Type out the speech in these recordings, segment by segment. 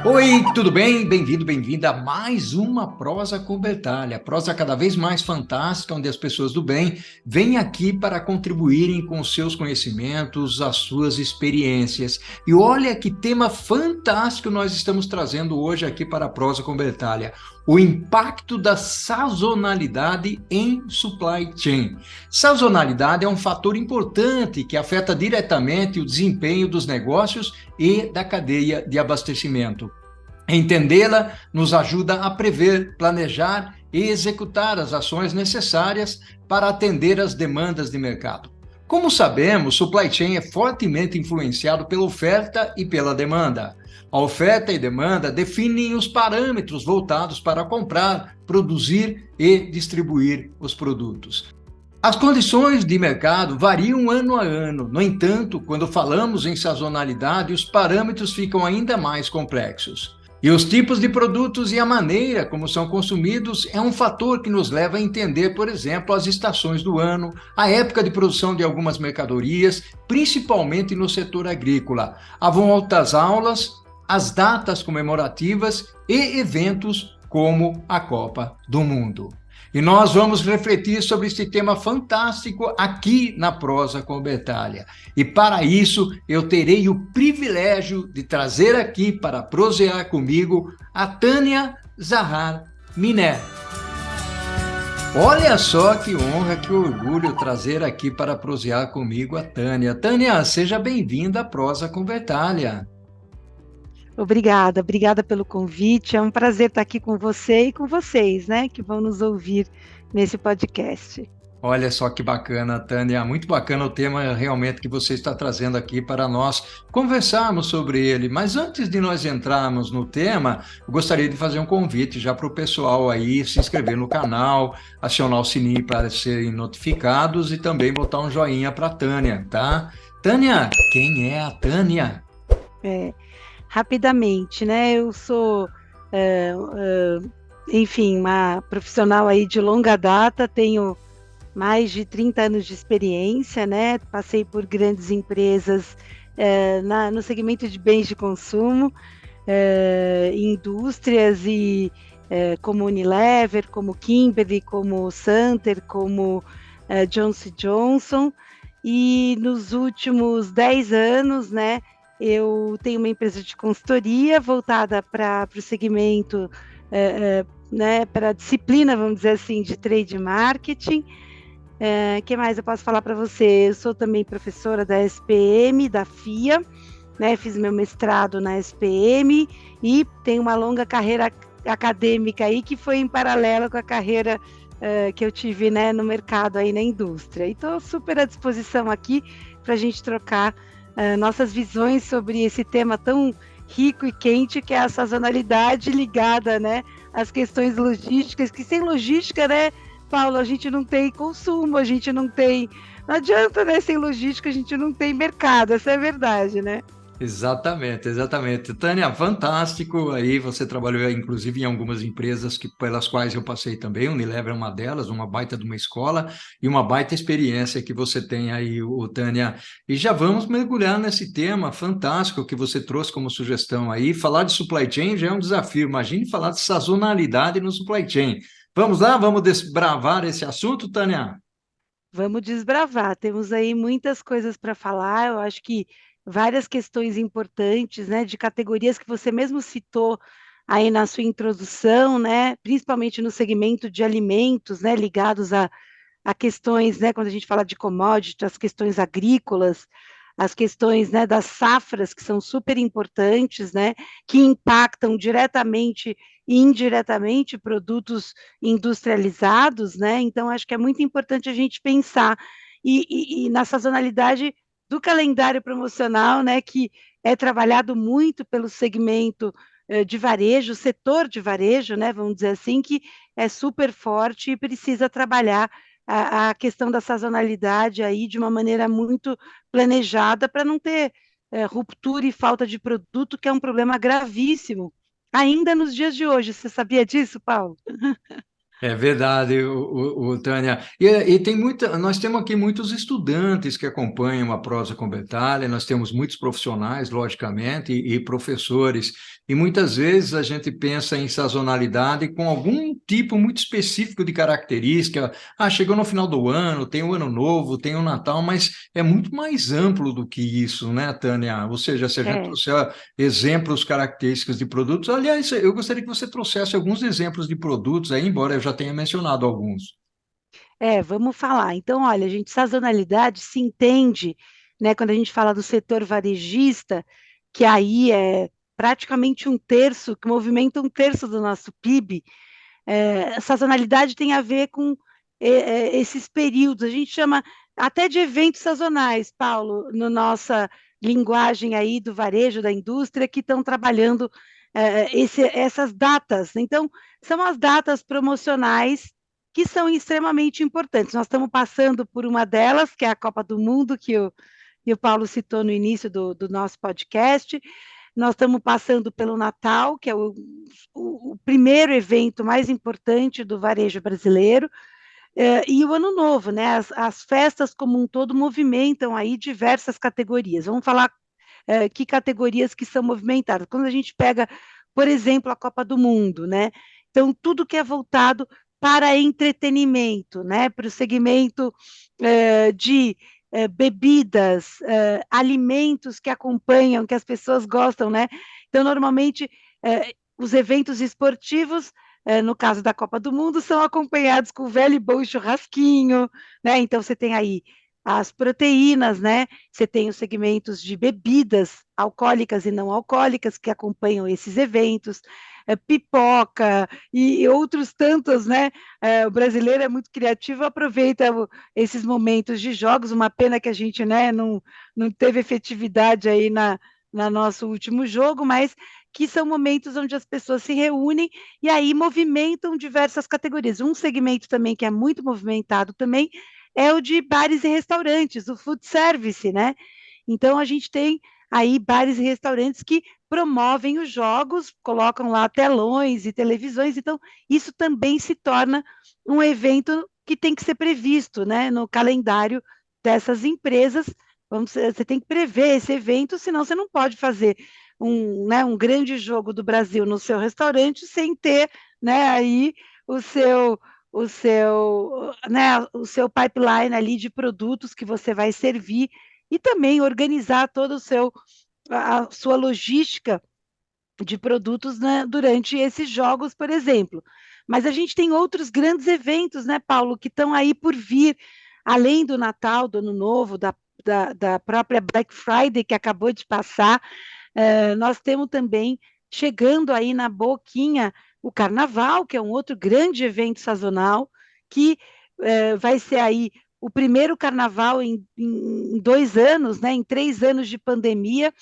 Oi, tudo bem? Bem-vindo, bem-vinda a mais uma Prosa com Bertalha. Prosa cada vez mais fantástica, onde as pessoas do bem vêm aqui para contribuírem com os seus conhecimentos, as suas experiências. E olha que tema fantástico nós estamos trazendo hoje aqui para a Prosa com Bertalha. O impacto da sazonalidade em supply chain. Sazonalidade é um fator importante que afeta diretamente o desempenho dos negócios e da cadeia de abastecimento. Entendê-la nos ajuda a prever, planejar e executar as ações necessárias para atender às demandas de mercado. Como sabemos, supply chain é fortemente influenciado pela oferta e pela demanda. A oferta e demanda definem os parâmetros voltados para comprar, produzir e distribuir os produtos. As condições de mercado variam ano a ano. No entanto, quando falamos em sazonalidade, os parâmetros ficam ainda mais complexos. E os tipos de produtos e a maneira como são consumidos é um fator que nos leva a entender, por exemplo, as estações do ano, a época de produção de algumas mercadorias, principalmente no setor agrícola, a volta às aulas, as datas comemorativas e eventos como a Copa do Mundo. E nós vamos refletir sobre este tema fantástico aqui na Prosa com Bertalha. E para isso, eu terei o privilégio de trazer aqui para prosear comigo a Tânia Zahar Miné. Olha só que honra, que orgulho trazer aqui para prosear comigo a Tânia. Tânia, seja bem-vinda à Prosa com Bertalha. Obrigada pelo convite. É um prazer estar aqui com você e com vocês, né, que vão nos ouvir nesse podcast. Olha só que bacana, Tânia, muito bacana o tema realmente que você está trazendo aqui para nós conversarmos sobre ele. Mas antes de nós entrarmos no tema, eu gostaria de fazer um convite já para o pessoal aí se inscrever no canal, acionar o sininho para serem notificados e também botar um joinha para a Tânia, tá? Tânia, quem é a Tânia? É, Rapidamente, né, eu sou, enfim, uma profissional aí de longa data, tenho mais de 30 anos de experiência, né, passei por grandes empresas no segmento de bens de consumo, indústrias como Unilever, como Kimberly, como Santer, como Johnson Johnson, e nos últimos 10 anos, né, eu tenho uma empresa de consultoria voltada para o segmento, né, para a disciplina, vamos dizer assim, de trade marketing. Que mais eu posso falar para você? Eu sou também professora da SPM, da FIA, né? Fiz meu mestrado na SPM e tenho uma longa carreira acadêmica aí que foi em paralelo com a carreira que eu tive, né, no mercado aí na indústria. E estou super à disposição aqui para a gente trocar nossas visões sobre esse tema tão rico e quente que é a sazonalidade ligada, né, às questões logísticas, que sem logística, né, Paulo, a gente não tem consumo, a gente não tem. Não adianta, né? Sem logística, a gente não tem mercado, essa é a verdade, né? Exatamente, exatamente. Tânia, fantástico. Aí você trabalhou, inclusive, em algumas empresas pelas quais eu passei também. Unilever é uma delas, uma baita de uma escola e uma baita experiência que você tem aí, Tânia. E já vamos mergulhar nesse tema fantástico que você trouxe como sugestão aí. Falar de supply chain já é um desafio. Imagine falar de sazonalidade no supply chain. Vamos lá, vamos desbravar esse assunto, Tânia? Vamos desbravar. Temos aí muitas coisas para falar. Eu acho que várias questões importantes, né? De categorias que você mesmo citou aí na sua introdução, né? Principalmente no segmento de alimentos, né? Ligados a questões, né, quando a gente fala de commodities, as questões agrícolas, as questões, né, das safras, que são super importantes, né, que impactam diretamente e indiretamente produtos industrializados, né, então acho que é muito importante a gente pensar e na sazonalidade do calendário promocional, né, que é trabalhado muito pelo segmento de varejo, setor de varejo, né, vamos dizer assim, que é super forte e precisa trabalhar a questão da sazonalidade aí de uma maneira muito planejada para não ter ruptura e falta de produto, que é um problema gravíssimo, ainda nos dias de hoje. Você sabia disso, Paulo? É verdade, Tânia. E tem nós temos aqui muitos estudantes que acompanham a prosa com Bertalha, nós temos muitos profissionais, logicamente, e professores. E muitas vezes a gente pensa em sazonalidade com algum tipo muito específico de característica. Ah, chegou no final do ano, tem o Ano Novo, tem o Natal, mas é muito mais amplo do que isso, né, Tânia? Ou seja, se a gente É, trouxer exemplos característicos de produtos. Aliás, eu gostaria que você trouxesse alguns exemplos de produtos aí, embora eu já tenha mencionado alguns. vamos falar. Então, olha, gente, sazonalidade se entende, né, quando a gente fala do setor varejista, que aí é praticamente um terço, que movimenta um terço do nosso PIB. Sazonalidade tem a ver com esses períodos. A gente chama até de eventos sazonais, Paulo, no nossa linguagem aí do varejo, da indústria, que estão trabalhando essas datas. Então, são as datas promocionais que são extremamente importantes. Nós estamos passando por uma delas, que é a Copa do Mundo, que o Paulo citou no início do nosso podcast. Nós estamos passando pelo Natal, que é o primeiro evento mais importante do varejo brasileiro, e o Ano Novo, né? As festas como um todo movimentam aí diversas categorias. Vamos falar que categorias que são movimentadas. Quando a gente pega, por exemplo, a Copa do Mundo, né? Então, tudo que é voltado para entretenimento, né? Para o segmento de bebidas, alimentos que acompanham, que as pessoas gostam, né? Então, normalmente, os eventos esportivos, no caso da Copa do Mundo, são acompanhados com o velho e bom churrasquinho, né? Então, você tem aí as proteínas, né? Você tem os segmentos de bebidas alcoólicas e não alcoólicas que acompanham esses eventos, pipoca e outros tantos, né? O brasileiro é muito criativo, aproveita esses momentos de jogos. Uma pena que a gente, né, não teve efetividade aí na nosso último jogo, mas que são momentos onde as pessoas se reúnem e aí movimentam diversas categorias. Um segmento também que é muito movimentado também é o de bares e restaurantes, o food service, né? Então a gente tem aí bares e restaurantes que promovem os jogos, colocam lá telões e televisões, então isso também se torna um evento que tem que ser previsto, né, no calendário dessas empresas. Você tem que prever esse evento, senão você não pode fazer um grande jogo do Brasil no seu restaurante sem ter, né, aí o seu o seu pipeline ali de produtos que você vai servir e também organizar todo a sua logística de produtos, né, durante esses jogos, por exemplo. Mas a gente tem outros grandes eventos, né, Paulo, que estão aí por vir, além do Natal, do Ano Novo, da própria Black Friday que acabou de passar. Nós temos também, chegando aí na boquinha, o Carnaval, que é um outro grande evento sazonal, que vai ser aí o primeiro Carnaval em 2 anos, né, em 3 anos de pandemia,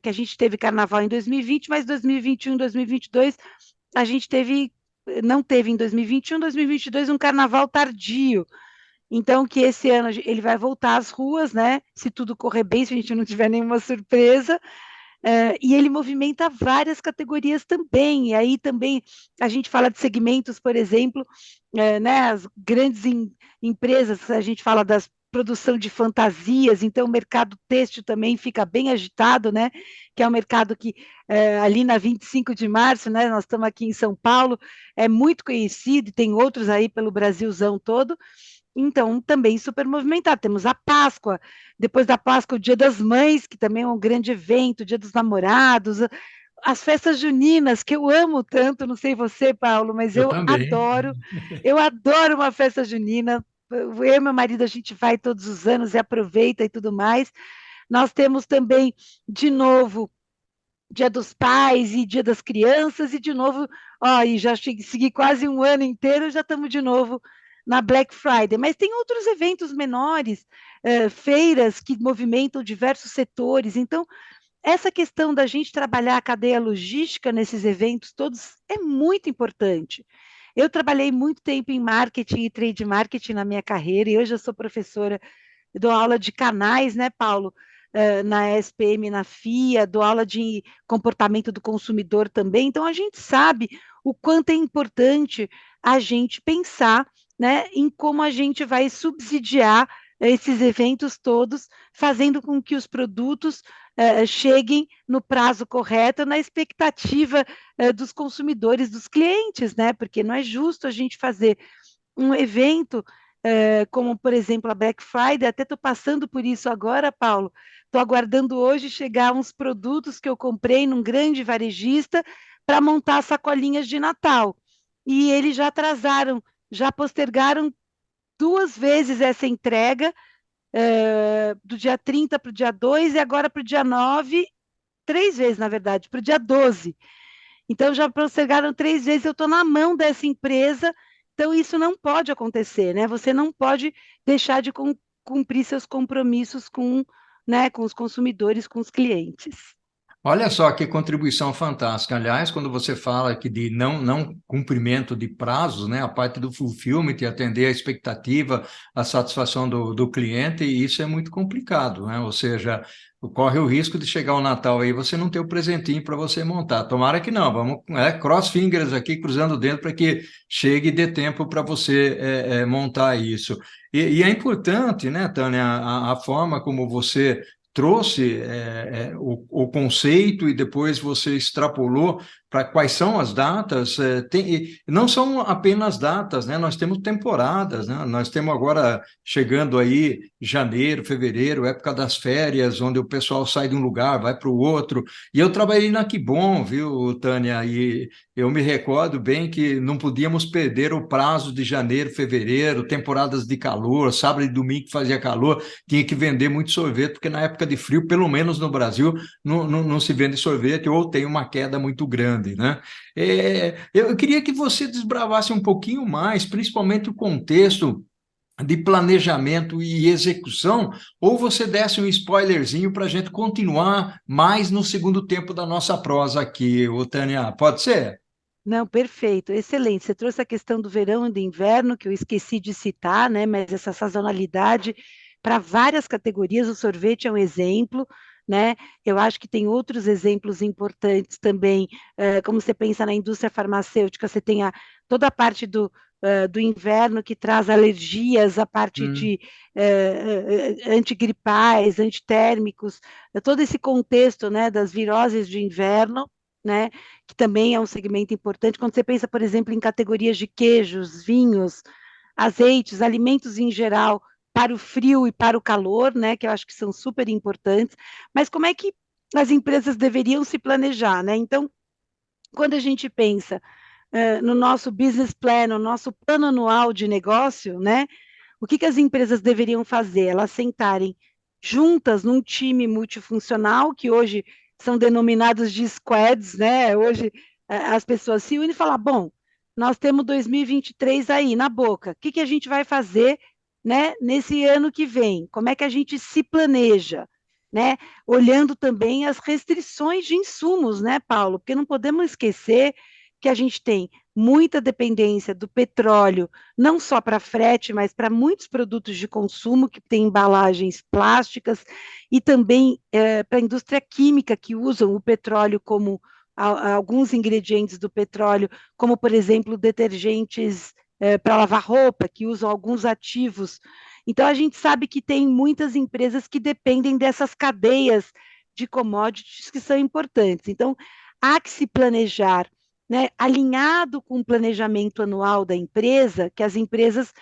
que a gente teve Carnaval em 2020, mas 2021 e 2022 a gente não teve em 2021, 2022 um Carnaval tardio. Então, que esse ano ele vai voltar às ruas, né? Se tudo correr bem, se a gente não tiver nenhuma surpresa, e ele movimenta várias categorias também. E aí também a gente fala de segmentos, por exemplo, né, as grandes empresas, a gente fala das produção de fantasias, então o mercado têxtil também fica bem agitado, né? Que é um mercado que ali na 25 de março, né? Nós estamos aqui em São Paulo, é muito conhecido, e tem outros aí pelo Brasilzão todo. Então, também super movimentado. Temos a Páscoa, depois da Páscoa, o Dia das Mães, que também é um grande evento, o Dia dos Namorados, as festas juninas, que eu amo tanto, não sei você, Paulo, mas Eu também. eu adoro uma festa junina. Eu e meu marido, a gente vai todos os anos e aproveita e tudo mais. Nós temos também, de novo, Dia dos Pais e Dia das Crianças, e de novo, ó, e já segui quase um ano inteiro, já estamos de novo na Black Friday. Mas tem outros eventos menores, feiras que movimentam diversos setores. Então, essa questão da gente trabalhar a cadeia logística nesses eventos todos é muito importante. Eu trabalhei muito tempo em marketing e trade marketing na minha carreira, e hoje eu sou professora, dou aula de canais, né, Paulo? Na SPM, na FIA, dou aula de comportamento do consumidor também. Então, a gente sabe o quanto é importante a gente pensar, né, em como a gente vai subsidiar esses eventos todos, fazendo com que os produtos cheguem no prazo correto, na expectativa dos consumidores, dos clientes, né? Porque não é justo a gente fazer um evento como, por exemplo, a Black Friday, até estou passando por isso agora, Paulo. Estou aguardando hoje chegar uns produtos que eu comprei num grande varejista para montar sacolinhas de Natal. E eles já atrasaram, já postergaram 2 vezes essa entrega, do dia 30 para o dia 2 e agora para o dia 9, 3 vezes, na verdade, para o dia 12. Então, já postergaram 3 vezes, eu estou na mão dessa empresa, então isso não pode acontecer, né? Você não pode deixar de cumprir seus compromissos né, com os consumidores, com os clientes. Olha só que contribuição fantástica. Aliás, quando você fala que de não cumprimento de prazos, né, a parte do fulfillment e atender a expectativa, a satisfação do cliente, isso é muito complicado, né? Ou seja, corre o risco de chegar o Natal aí você não ter o presentinho para você montar. Tomara que não, vamos, cross fingers aqui, cruzando o dedo para que chegue e dê tempo para você montar isso. E é importante, né, Tânia, a forma como você trouxe o conceito e depois você extrapolou para quais são as datas. Não são apenas datas, né? Nós temos temporadas, né? Nós temos agora chegando aí janeiro, fevereiro, época das férias, onde o pessoal sai de um lugar, vai para o outro. E eu trabalhei na Que Bom, viu, Tânia? E eu me recordo bem que não podíamos perder o prazo de janeiro, fevereiro, temporadas de calor, sábado e domingo que fazia calor, tinha que vender muito sorvete, porque na época de frio, pelo menos no Brasil, não se vende sorvete ou tem uma queda muito grande, né? Eu queria que você desbravasse um pouquinho mais, principalmente o contexto de planejamento e execução, ou você desse um spoilerzinho para a gente continuar mais no segundo tempo da nossa prosa aqui, ô Tânia, pode ser? Não, perfeito, excelente. Você trouxe a questão do verão e do inverno, que eu esqueci de citar, né? Mas essa sazonalidade para várias categorias, o sorvete é um exemplo, né? Eu acho que tem outros exemplos importantes também, como você pensa na indústria farmacêutica, você tem toda a parte do inverno que traz alergias, a parte Hum. de antigripais, antitérmicos, todo esse contexto, né, das viroses de inverno, né? Que também é um segmento importante. Quando você pensa, por exemplo, em categorias de queijos, vinhos, azeites, alimentos em geral, para o frio e para o calor, né, que eu acho que são super importantes. Mas como é que as empresas deveriam se planejar, né? Então, quando a gente pensa no nosso business plan, no nosso plano anual de negócio, né? O que as empresas deveriam fazer? Elas sentarem juntas num time multifuncional, que hoje são denominados de squads, né? Hoje as pessoas se unem e falam: bom, nós temos 2023 aí na boca, o que a gente vai fazer, né, nesse ano que vem? Como é que a gente se planeja? Né? Olhando também as restrições de insumos, né, Paulo? Porque não podemos esquecer que a gente tem muita dependência do petróleo, não só para frete, mas para muitos produtos de consumo que têm embalagens plásticas e também para a indústria química que usam o petróleo como alguns ingredientes do petróleo, como por exemplo detergentes para lavar roupa, que usam alguns ativos. Então a gente sabe que tem muitas empresas que dependem dessas cadeias de commodities que são importantes. Então há que se planejar, né, alinhado com o planejamento anual da empresa, que as empresas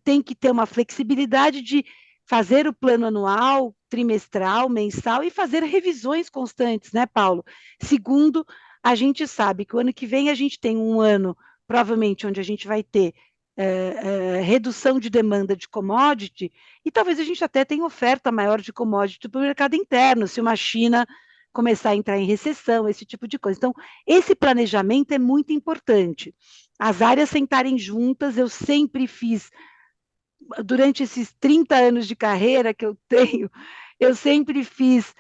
têm que ter uma flexibilidade de fazer o plano anual, trimestral, mensal e fazer revisões constantes, né, Paulo? Segundo, a gente sabe que o ano que vem a gente tem um ano, provavelmente, onde a gente vai ter redução de demanda de commodity, e talvez a gente até tenha oferta maior de commodity para o mercado interno, se uma China começar a entrar em recessão, esse tipo de coisa. Então, esse planejamento é muito importante. As áreas sentarem juntas, eu sempre fiz, durante esses 30 anos de carreira que eu tenho, eu sempre fiz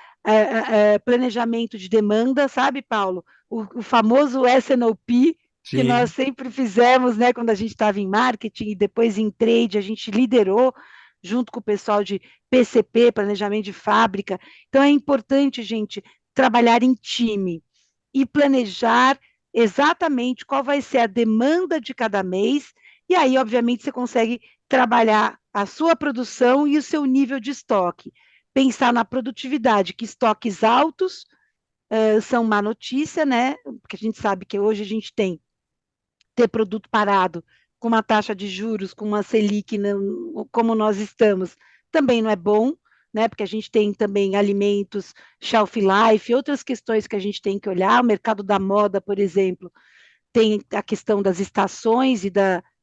planejamento de demanda, sabe, Paulo? O famoso S&OP, que nós Sim. sempre fizemos, né, quando a gente estava em marketing e depois em trade, a gente liderou junto com o pessoal de PCP, planejamento de fábrica. Então é importante, gente, trabalhar em time e planejar exatamente qual vai ser a demanda de cada mês, e aí, obviamente, você consegue trabalhar a sua produção e o seu nível de estoque. Pensar na produtividade, que estoques altos são má notícia, né? Porque a gente sabe que hoje a gente tem ter produto parado com uma taxa de juros, com uma Selic não, como nós estamos, também não é bom, né? Porque a gente tem também alimentos, shelf life, outras questões que a gente tem que olhar. O mercado da moda, por exemplo, tem a questão das estações e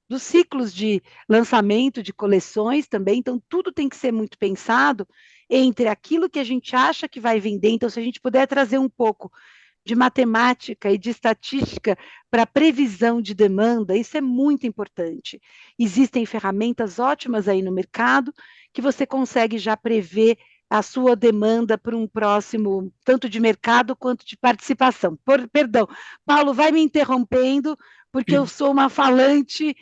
dos ciclos de lançamento de coleções também, então tudo tem que ser muito pensado entre aquilo que a gente acha que vai vender. Então, se a gente puder trazer um pouco de matemática e de estatística para previsão de demanda, isso é muito importante. Existem ferramentas ótimas aí no mercado que você consegue já prever a sua demanda para um próximo, tanto de mercado quanto de participação. Perdão, Paulo, vai me interrompendo, porque eu sou uma falante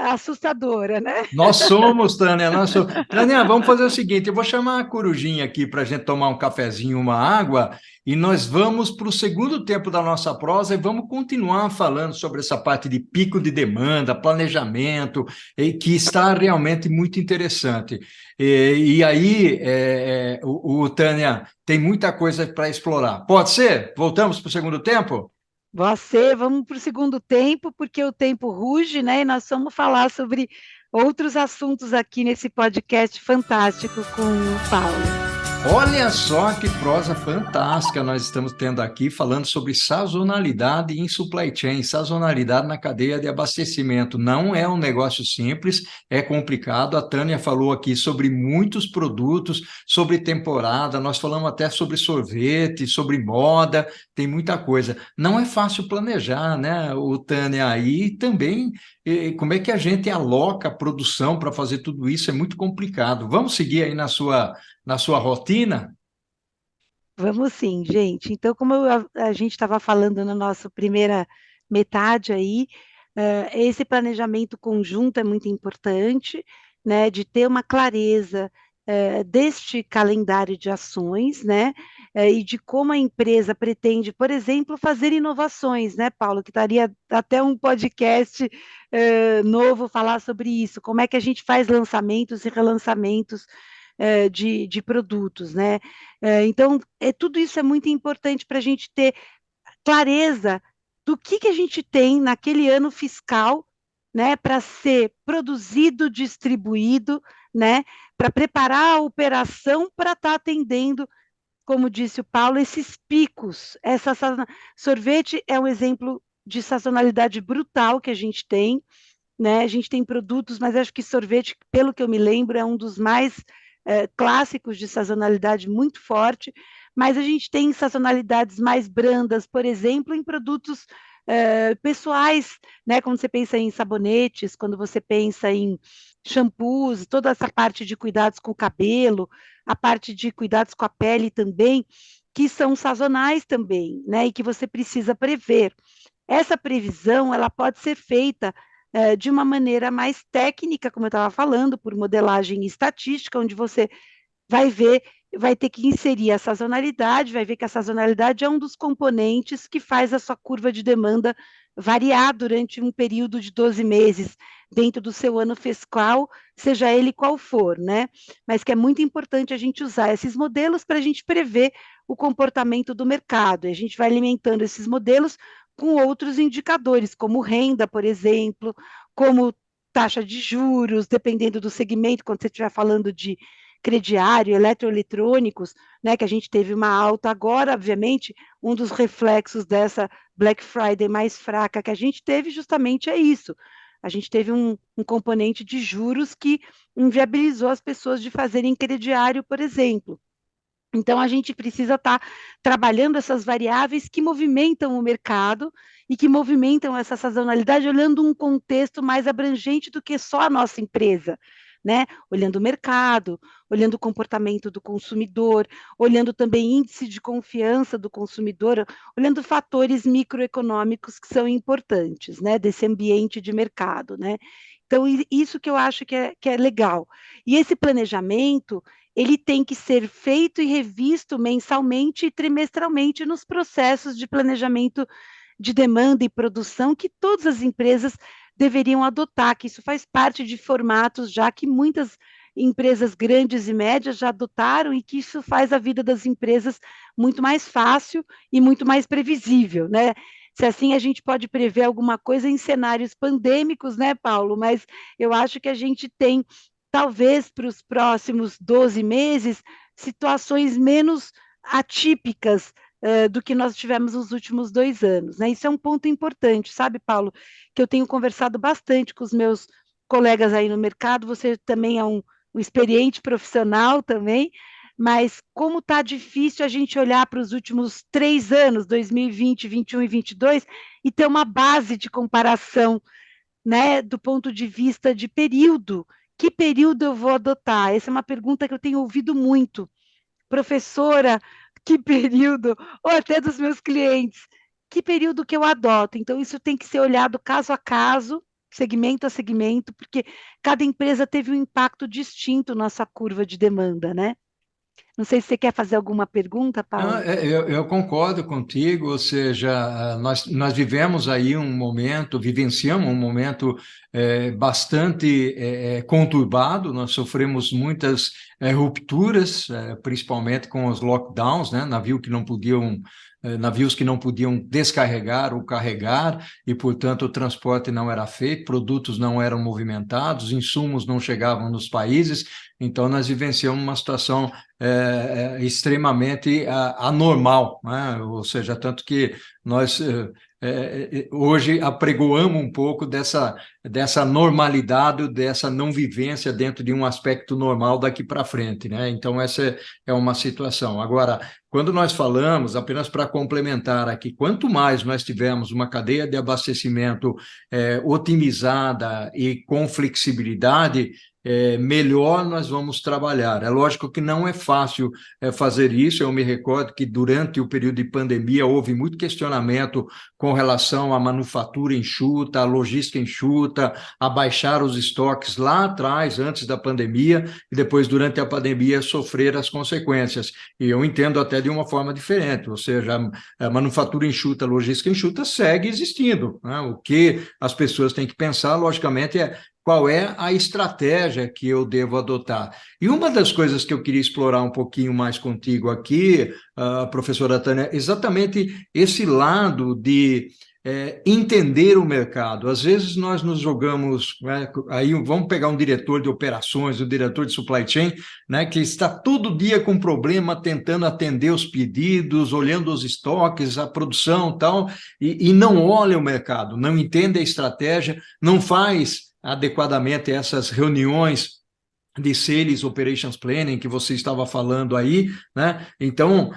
assustadora, né? Nós somos, Tânia, nós somos. Tânia, vamos fazer o seguinte: eu vou chamar a Corujinha aqui para a gente tomar um cafezinho, uma água, e nós vamos para o segundo tempo da nossa prosa e vamos continuar falando sobre essa parte de pico de demanda, planejamento, que está realmente muito interessante. E aí, Tânia, tem muita coisa para explorar. Pode ser? Voltamos para o segundo tempo? Vamos para o segundo tempo, porque o tempo ruge, né? E nós vamos falar sobre outros assuntos aqui nesse podcast fantástico com o Paulo. Olha só que prosa fantástica nós estamos tendo aqui, falando sobre sazonalidade em supply chain, sazonalidade na cadeia de abastecimento. Não é um negócio simples, é complicado. A Tânia falou aqui sobre muitos produtos, sobre temporada, nós falamos até sobre sorvete, sobre moda, tem muita coisa. Não é fácil planejar, né, o Tânia? Aí também, como é que a gente aloca a produção para fazer tudo isso? É muito complicado. Vamos seguir aí na sua rotina? Vamos sim, gente. Então, como a gente estava falando na nossa primeira metade aí, esse planejamento conjunto é muito importante, né, de ter uma clareza deste calendário de ações, né, e de como a empresa pretende, por exemplo, fazer inovações, né, Paulo, que daria até um podcast novo falar sobre isso, como é que a gente faz lançamentos e relançamentos de produtos, né? Então, tudo isso é muito importante para a gente ter clareza do que a gente tem naquele ano fiscal, né, para ser produzido, distribuído, né, para preparar a operação para estar atendendo, como disse o Paulo, esses picos. Sorvete é um exemplo de sazonalidade brutal que a gente tem, né? A gente tem produtos, mas acho que sorvete, pelo que eu me lembro, é um dos mais clássicos de sazonalidade muito forte, mas a gente tem sazonalidades mais brandas, por exemplo, em produtos pessoais, né? Quando você pensa em sabonetes, quando você pensa em shampoos, toda essa parte de cuidados com o cabelo, a parte de cuidados com a pele também, que são sazonais também, né? E que você precisa prever. Essa previsão, ela pode ser feita de uma maneira mais técnica, como eu estava falando, por modelagem estatística, onde você vai ver, vai ter que inserir a sazonalidade, vai ver que a sazonalidade é um dos componentes que faz a sua curva de demanda variar durante um período de 12 meses dentro do seu ano fiscal, seja ele qual for, né? Mas que é muito importante a gente usar esses modelos para a gente prever o comportamento do mercado. E a gente vai alimentando esses modelos com outros indicadores, como renda, por exemplo, como taxa de juros, dependendo do segmento, quando você estiver falando de crediário, eletroeletrônicos, né, que a gente teve uma alta agora, obviamente, um dos reflexos dessa Black Friday mais fraca que a gente teve justamente é isso. A gente teve um componente de juros que inviabilizou as pessoas de fazerem crediário, por exemplo. Então, a gente precisa estar trabalhando essas variáveis que movimentam o mercado e que movimentam essa sazonalidade, olhando um contexto mais abrangente do que só a nossa empresa, né? Olhando o mercado, olhando o comportamento do consumidor, olhando também índice de confiança do consumidor, olhando fatores microeconômicos que são importantes, né? Desse ambiente de mercado, né? Então, isso que eu acho que é legal. E esse planejamento, ele tem que ser feito e revisto mensalmente e trimestralmente nos processos de planejamento de demanda e produção que todas as empresas deveriam adotar, que isso faz parte de formatos já que muitas empresas grandes e médias já adotaram e que isso faz a vida das empresas muito mais fácil e muito mais previsível, né? Se assim a gente pode prever alguma coisa em cenários pandêmicos, né, Paulo? Mas eu acho que a gente tem, talvez para os próximos 12 meses, situações menos atípicas do que nós tivemos nos últimos 2 anos, né? Isso é um ponto importante, sabe, Paulo? Que eu tenho conversado bastante com os meus colegas aí no mercado. Você também é um experiente profissional também, mas como está difícil a gente olhar para os últimos 3 anos, 2020, 21 e 22, e ter uma base de comparação, né, do ponto de vista de período. Que período eu vou adotar? Essa é uma pergunta que eu tenho ouvido muito. Professora, que período? Ou até dos meus clientes, que período que eu adoto? Então, isso tem que ser olhado caso a caso, segmento a segmento, porque cada empresa teve um impacto distinto na sua curva de demanda, né? Não sei se você quer fazer alguma pergunta, Não, Paulo. eu concordo contigo, ou seja, nós vivemos aí um momento, vivenciamos um momento bastante conturbado, nós sofremos muitas rupturas, principalmente com os lockdowns, né? Navios que não podiam descarregar ou carregar, e, portanto, o transporte não era feito, produtos não eram movimentados, insumos não chegavam nos países, então nós vivenciamos uma situação extremamente anormal, né? Ou seja, tanto que nós hoje apregoamos um pouco dessa normalidade, dessa não vivência dentro de um aspecto normal daqui para frente, né? Então, essa é uma situação. Agora, quando nós falamos, apenas para complementar aqui, quanto mais nós tivermos uma cadeia de abastecimento otimizada e com flexibilidade, melhor nós vamos trabalhar. É lógico que não é fácil fazer isso. Eu me recordo que durante o período de pandemia houve muito questionamento com relação à manufatura enxuta, à logística enxuta, a baixar os estoques lá atrás, antes da pandemia, e depois, durante a pandemia, sofrer as consequências. E eu entendo até de uma forma diferente, ou seja, a manufatura enxuta, a logística enxuta segue existindo, né? O que as pessoas têm que pensar, logicamente, é qual é a estratégia que eu devo adotar. E uma das coisas que eu queria explorar um pouquinho mais contigo aqui, professora Tânia, é exatamente esse lado de entender o mercado. Às vezes nós nos jogamos, né, aí vamos pegar um diretor de operações, um diretor de supply chain, né, que está todo dia com problema, tentando atender os pedidos, olhando os estoques, a produção e tal, e não olha o mercado, não entende a estratégia, não faz adequadamente essas reuniões de Sales Operations Planning que você estava falando aí, né? Então,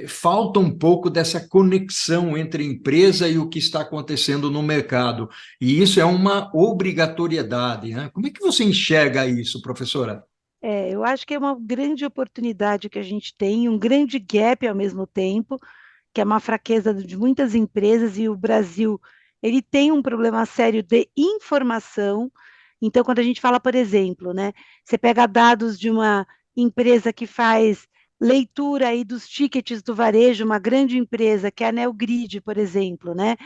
falta um pouco dessa conexão entre a empresa e o que está acontecendo no mercado. E isso é uma obrigatoriedade, né? Como é que você enxerga isso, professora? Eu acho que é uma grande oportunidade que a gente tem, um grande gap ao mesmo tempo, que é uma fraqueza de muitas empresas, e o Brasil, ele tem um problema sério de informação. Então, quando a gente fala, por exemplo, né, você pega dados de uma empresa que faz leitura aí dos tickets do varejo, uma grande empresa, que é a Neogrid, por exemplo, né,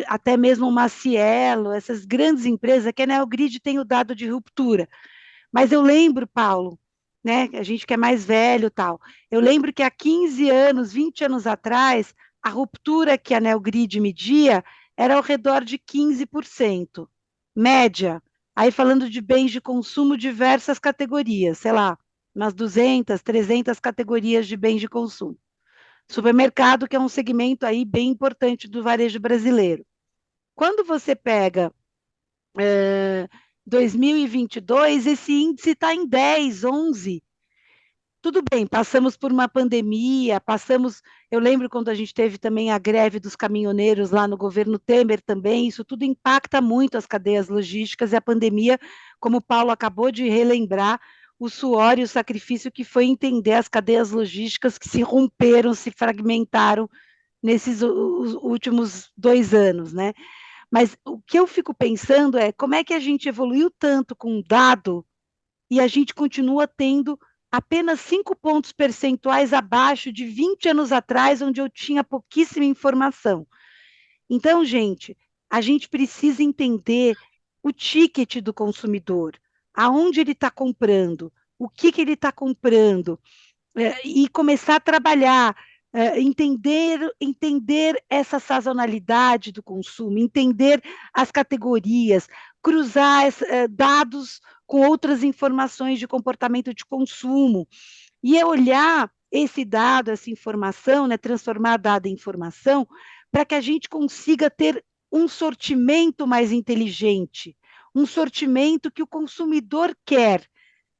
até mesmo uma Cielo, essas grandes empresas, que a Neogrid tem o dado de ruptura. Mas eu lembro, Paulo, né, a gente que é mais velho, tal, eu lembro que há 15 anos, 20 anos atrás, a ruptura que a Neogrid media era ao redor de 15%, média. Aí falando de bens de consumo, diversas categorias, sei lá, umas 200, 300 categorias de bens de consumo. Supermercado, que é um segmento aí bem importante do varejo brasileiro. Quando você pega 2022, esse índice está em 10, 11. Tudo bem, passamos por uma pandemia, eu lembro quando a gente teve também a greve dos caminhoneiros lá no governo Temer também, isso tudo impacta muito as cadeias logísticas e a pandemia, como o Paulo acabou de relembrar, o suor e o sacrifício que foi entender as cadeias logísticas que se romperam, se fragmentaram nesses últimos 2 anos, né? Mas o que eu fico pensando é como é que a gente evoluiu tanto com dado e a gente continua tendo apenas 5 pontos percentuais abaixo de 20 anos atrás, onde eu tinha pouquíssima informação. Então, gente, a gente precisa entender o ticket do consumidor, aonde ele está comprando, o que ele está comprando, e começar a trabalhar, entender essa sazonalidade do consumo, entender as categorias, cruzar dados com outras informações de comportamento de consumo, e é olhar esse dado, essa informação, né, transformar dado em informação, para que a gente consiga ter um sortimento mais inteligente, um sortimento que o consumidor quer,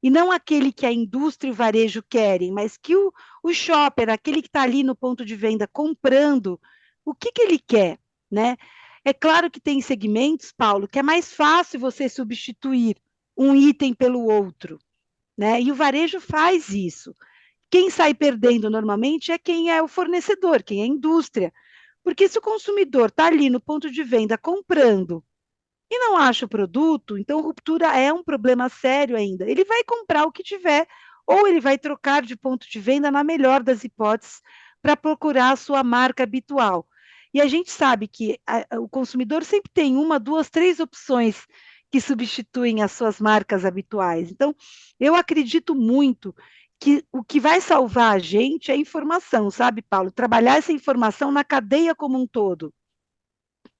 e não aquele que a indústria e o varejo querem, mas que o shopper, aquele que está ali no ponto de venda comprando, o que ele quer, né? É claro que tem segmentos, Paulo, que é mais fácil você substituir um item pelo outro, né? E o varejo faz isso. Quem sai perdendo normalmente é quem é o fornecedor, quem é a indústria. Porque se o consumidor está ali no ponto de venda comprando e não acha o produto, então ruptura é um problema sério ainda. Ele vai comprar o que tiver, ou ele vai trocar de ponto de venda, na melhor das hipóteses, para procurar a sua marca habitual. E a gente sabe que o consumidor sempre tem uma, duas, três opções que substituem as suas marcas habituais. Então, eu acredito muito que o que vai salvar a gente é a informação, sabe, Paulo? Trabalhar essa informação na cadeia como um todo,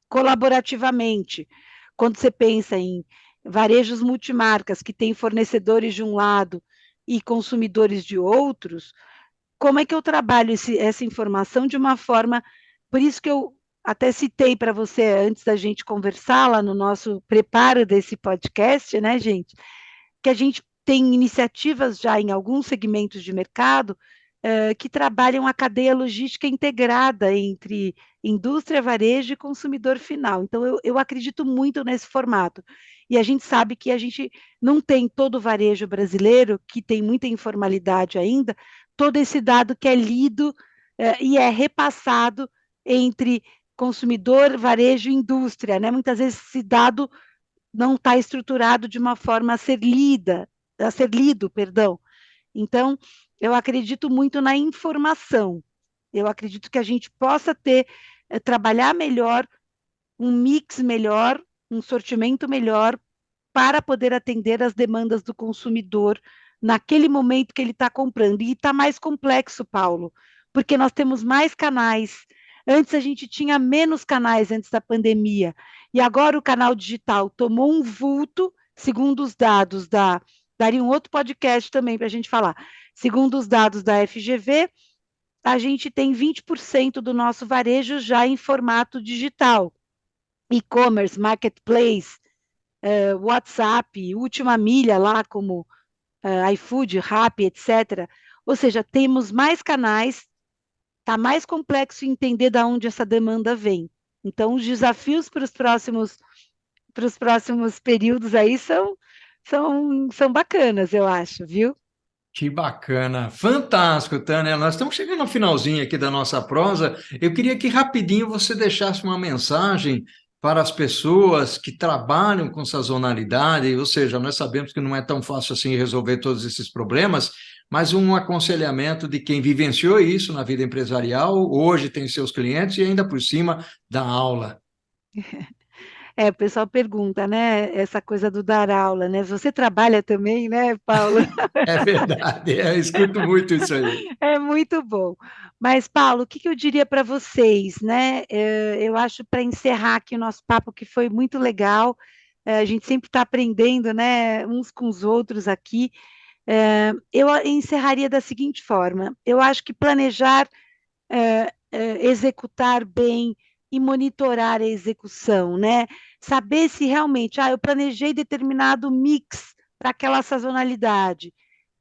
colaborativamente. Quando você pensa em varejos multimarcas, que tem fornecedores de um lado e consumidores de outros, como é que eu trabalho essa informação de uma forma. Por isso que eu até citei para você antes da gente conversar lá no nosso preparo desse podcast, né, gente? Que a gente tem iniciativas já em alguns segmentos de mercado que trabalham a cadeia logística integrada entre indústria, varejo e consumidor final. Então, eu acredito muito nesse formato. E a gente sabe que a gente não tem todo o varejo brasileiro, que tem muita informalidade ainda, todo esse dado que é lido e é repassado entre consumidor, varejo e indústria, né? Muitas vezes esse dado não está estruturado de uma forma a ser lido, perdão. Então, eu acredito muito na informação. Eu acredito que a gente possa ter, trabalhar melhor, um mix melhor, um sortimento melhor, para poder atender as demandas do consumidor naquele momento que ele está comprando. E está mais complexo, Paulo, porque nós temos mais canais. Antes a gente tinha menos canais antes da pandemia, e agora o canal digital tomou um vulto, segundo os dados da. Daria um outro podcast também para a gente falar. Segundo os dados da FGV, a gente tem 20% do nosso varejo já em formato digital. E-commerce, marketplace, WhatsApp, Última Milha lá, como iFood, Rappi, etc. Ou seja, temos mais canais, está mais complexo entender de onde essa demanda vem. Então, os desafios para os próximos períodos aí são bacanas, eu acho, viu? Que bacana, fantástico, Tânia. Nós estamos chegando ao finalzinho aqui da nossa prosa. Eu queria que rapidinho você deixasse uma mensagem para as pessoas que trabalham com sazonalidade, ou seja, nós sabemos que não é tão fácil assim resolver todos esses problemas, mas um aconselhamento de quem vivenciou isso na vida empresarial, hoje tem seus clientes e ainda por cima dá aula. O pessoal pergunta, né, essa coisa do dar aula, né? Você trabalha também, né, Paulo? É verdade, eu escuto muito isso aí. É muito bom. Mas, Paulo, o que que eu diria para vocês, né? Eu acho, para encerrar aqui o nosso papo, que foi muito legal, a gente sempre está aprendendo, né, uns com os outros aqui. Eu encerraria da seguinte forma: eu acho que planejar, executar bem e monitorar a execução, né? Saber se realmente, eu planejei determinado mix para aquela sazonalidade,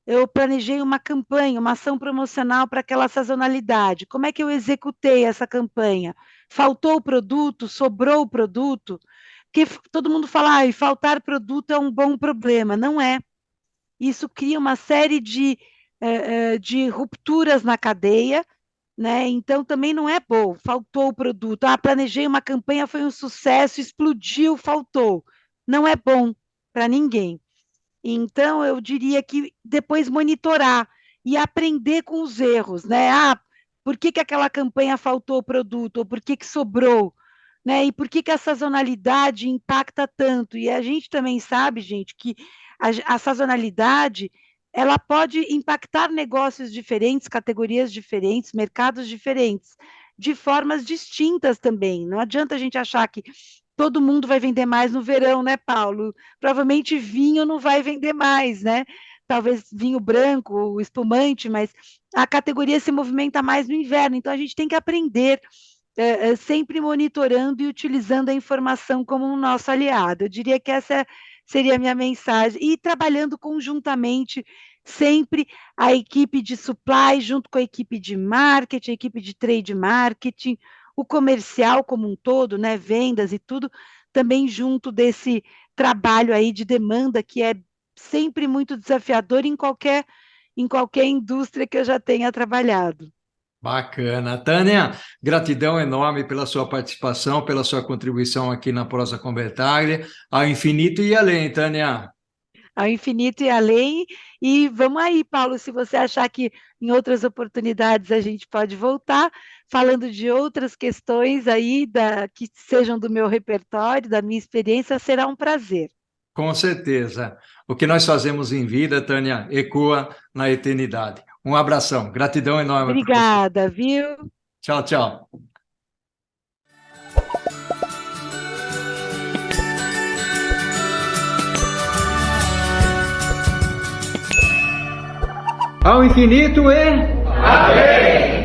eu planejei uma campanha, uma ação promocional para aquela sazonalidade. Como é que eu executei essa campanha? Faltou o produto? Sobrou o produto? Porque todo mundo fala, faltar produto é um bom problema. Não é. Isso cria uma série de rupturas na cadeia, né? Então também não é bom. Faltou o produto. Planejei uma campanha, foi um sucesso, explodiu, faltou. Não é bom para ninguém. Então, eu diria que depois monitorar e aprender com os erros, né? Ah, por que aquela campanha faltou o produto, ou por que sobrou, né? E por que a sazonalidade impacta tanto? E a gente também sabe, gente, que a sazonalidade ela pode impactar negócios diferentes, categorias diferentes, mercados diferentes, de formas distintas também. Não adianta a gente achar que todo mundo vai vender mais no verão, né, Paulo? Provavelmente vinho não vai vender mais, né? Talvez vinho branco, ou espumante, mas a categoria se movimenta mais no inverno. Então a gente tem que aprender sempre monitorando e utilizando a informação como um nosso aliado. Eu diria que essa seria a minha mensagem. E trabalhando conjuntamente, sempre a equipe de supply, junto com a equipe de marketing, a equipe de trade marketing, o comercial como um todo, né, vendas e tudo, também junto desse trabalho aí de demanda que é sempre muito desafiador em qualquer indústria que eu já tenha trabalhado. Bacana. Tânia, gratidão enorme pela sua participação, pela sua contribuição aqui na Prosa Convertaglia, ao infinito e além, Tânia. Ao infinito e além. E vamos aí, Paulo, se você achar que em outras oportunidades a gente pode voltar, falando de outras questões aí que sejam do meu repertório, da minha experiência, será um prazer. Com certeza. O que nós fazemos em vida, Tânia, ecoa na eternidade. Um abração, gratidão enorme para você. Obrigada, viu? Tchau, tchau. Ao infinito e... Amém!